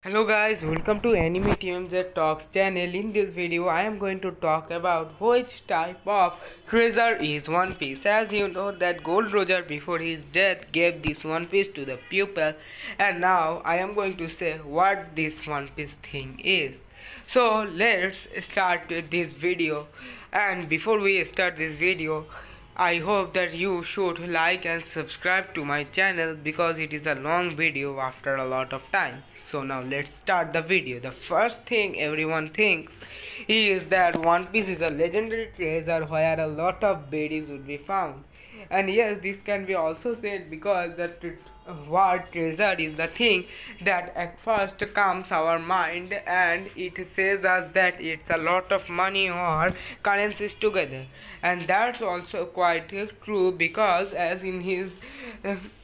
Hello guys, welcome to Anime TMZ Talks channel. In this video, I am going to talk about which type of treasure is One Piece. As you know that Gold Roger before his death gave this One Piece to the pupil, and now I am going to say what this One Piece thing is. So let's start with this video. And before we start this video, I hope that you should like and subscribe to my channel because it is a long video after a lot of time. So now let's start the video. The first thing everyone thinks is that One Piece is a legendary treasure where a lot of berries would be found. And yes, this can be also said because the word treasure is the thing that at first comes our mind, and it says us that it's a lot of money or currencies together, and that's also quite true because as in his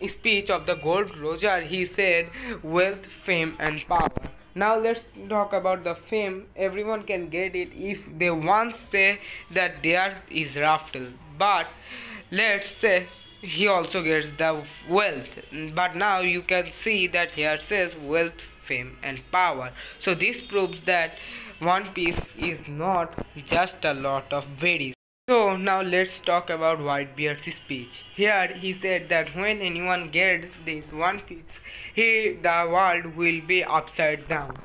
speech of the Gold Roger he said wealth, fame and power. Now let's talk about the fame. Everyone can get it if they once say that there is Raftel, but let's say he also gets the wealth, but now you can see that here says wealth, fame and power. So this proves that One Piece is not just a lot of berries. So now let's talk about Whitebeard's speech. Here he said that when anyone gets this One Piece, the world will be upside down.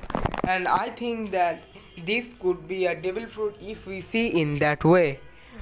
And I think that this could be a devil fruit if we see in that way.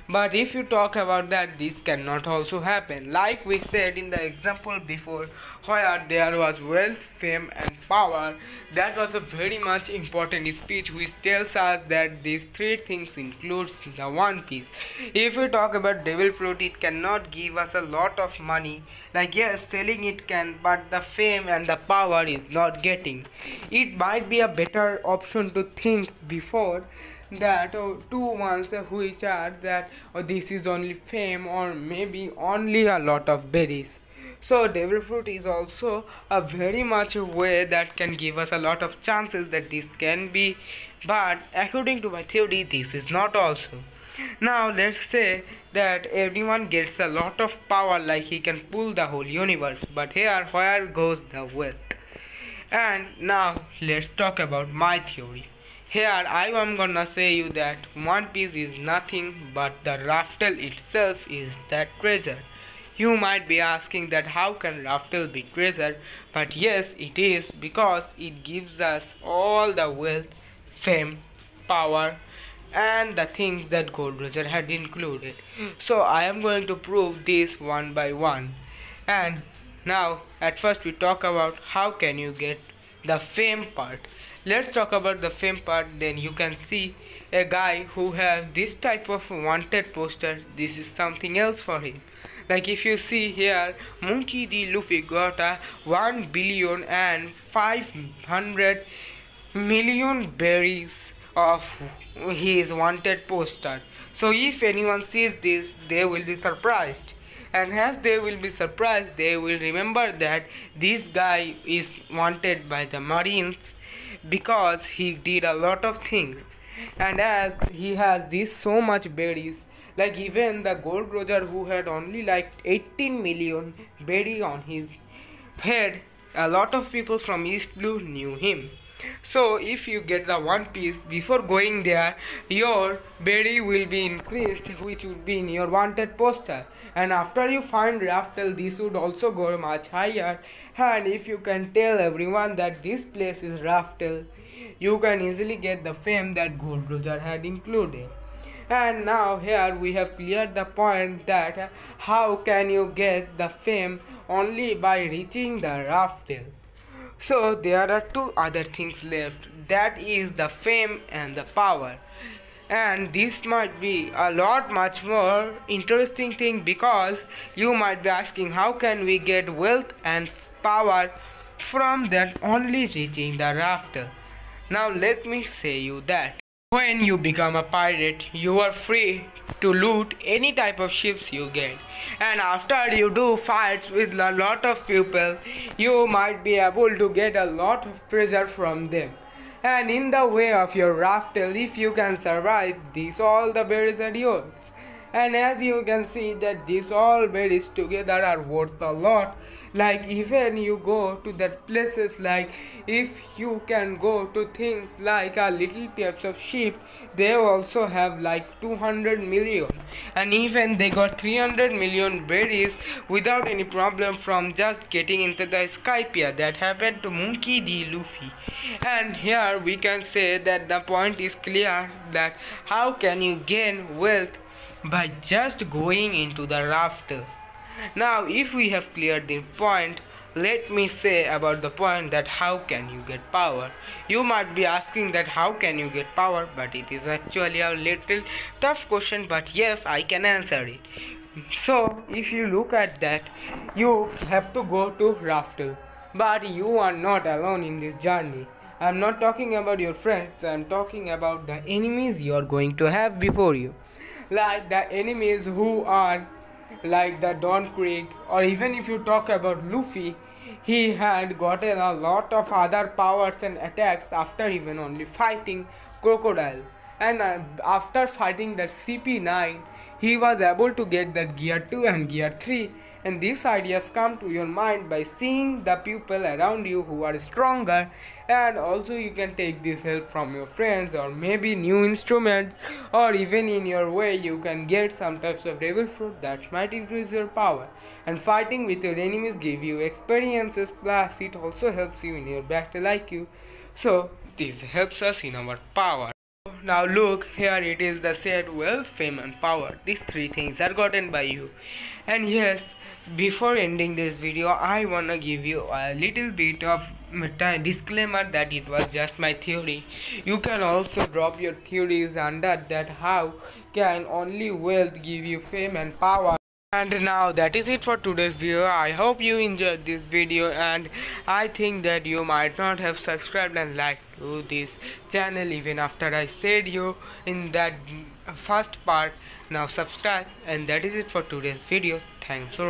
But if you talk about that, this cannot also happen. Like we said in the example before, where there was wealth, fame and power, that was a very much important speech which tells us that these three things includes the One Piece. If we talk about devil fruit, it cannot give us a lot of money. Like yes, selling it can, but the fame and the power is not getting. It might be a better option to think before that two ones which are that this is only fame or maybe only a lot of berries. So devil fruit is also a very much a way that can give us a lot of chances that this can be, but according to my theory this is not also. Now let's say that everyone gets a lot of power, like he can pull the whole universe, but here where goes the wealth? And now let's talk about my theory. Here I am gonna say you that One Piece is nothing but the Raftel itself is that treasure. You might be asking that how can Raftel be treasure, but yes it is because it gives us all the wealth, fame, power and the things that Gold Roger had included. So I am going to prove this one by one. And now at first we talk about how can you get the fame part. Let's talk about the fame part. Then you can see a guy who have this type of wanted poster. This is something else for him. Like if you see here, Monkey D. Luffy got a 1,500,000,000 berries of his wanted poster. So if anyone sees this, they will be surprised. And as they will be surprised, they will remember that this guy is wanted by the Marines because he did a lot of things. And as he has this so much berries, like even the Gold Roger who had only like 18 million berry on his head, a lot of people from East Blue knew him. So if you get the One Piece, before going there your berry will be increased, which would be in your wanted poster, and after you find Raftel this would also go much higher. And if you can tell everyone that this place is Raftel, you can easily get the fame that Gold Roger had included. And now here we have cleared the point that how can you get the fame only by reaching the Raftel. So there are two other things left, that is the fame and the power. And this might be a lot much more interesting thing because you might be asking how can we get wealth and power from that only reaching the Raftel. Now let me say you that when you become a pirate, you are free to loot any type of ships you get, and after you do fights with a lot of people, you might be able to get a lot of treasure from them. And in the way of your Raftel, if you can survive, these all the berries are yours. And as you can see that these all berries together are worth a lot, Like even you go to that places, like if you can go to things like a little types of sheep, they also have like 200 million, and even they got 300 million berries without any problem from just getting into the Skypia. That happened to Monkey D. Luffy. And here we can say that the point is clear, that how can you gain wealth by just going into the raft. Now if we have cleared the point, let me say about the point that how can you get power. You might be asking that how can you get power, but it is actually a little tough question, but yes, I can answer it. So if you look at that, you have to go to Raftel, but you are not alone in this journey. I'm not talking about your friends, I'm talking about the enemies you are going to have before you. Like the enemies who are like the Don Krieg, or even if you talk about Luffy, he had gotten a lot of other powers and attacks after even only fighting Crocodile. And after fighting that CP9, he was able to get that Gear 2 and Gear 3. And these ideas come to your mind by seeing the people around you who are stronger, and also you can take this help from your friends, or maybe new instruments, or even in your way you can get some types of devil fruit that might increase your power. And fighting with your enemies give you experiences, plus it also helps you in your battle IQ. So this helps us in our power. Now look, here it is the said wealth, fame and power. These three things are gotten by you. And yes, before ending this video, I wanna give you a little bit of disclaimer that it was just my theory. You can also drop your theories under that how can only wealth give you fame and power. And now that is it for today's video. I hope you enjoyed this video, and I think that you might not have subscribed and liked to this channel even after I said you in that first part. Now subscribe, and that is it for today's video. Thanks for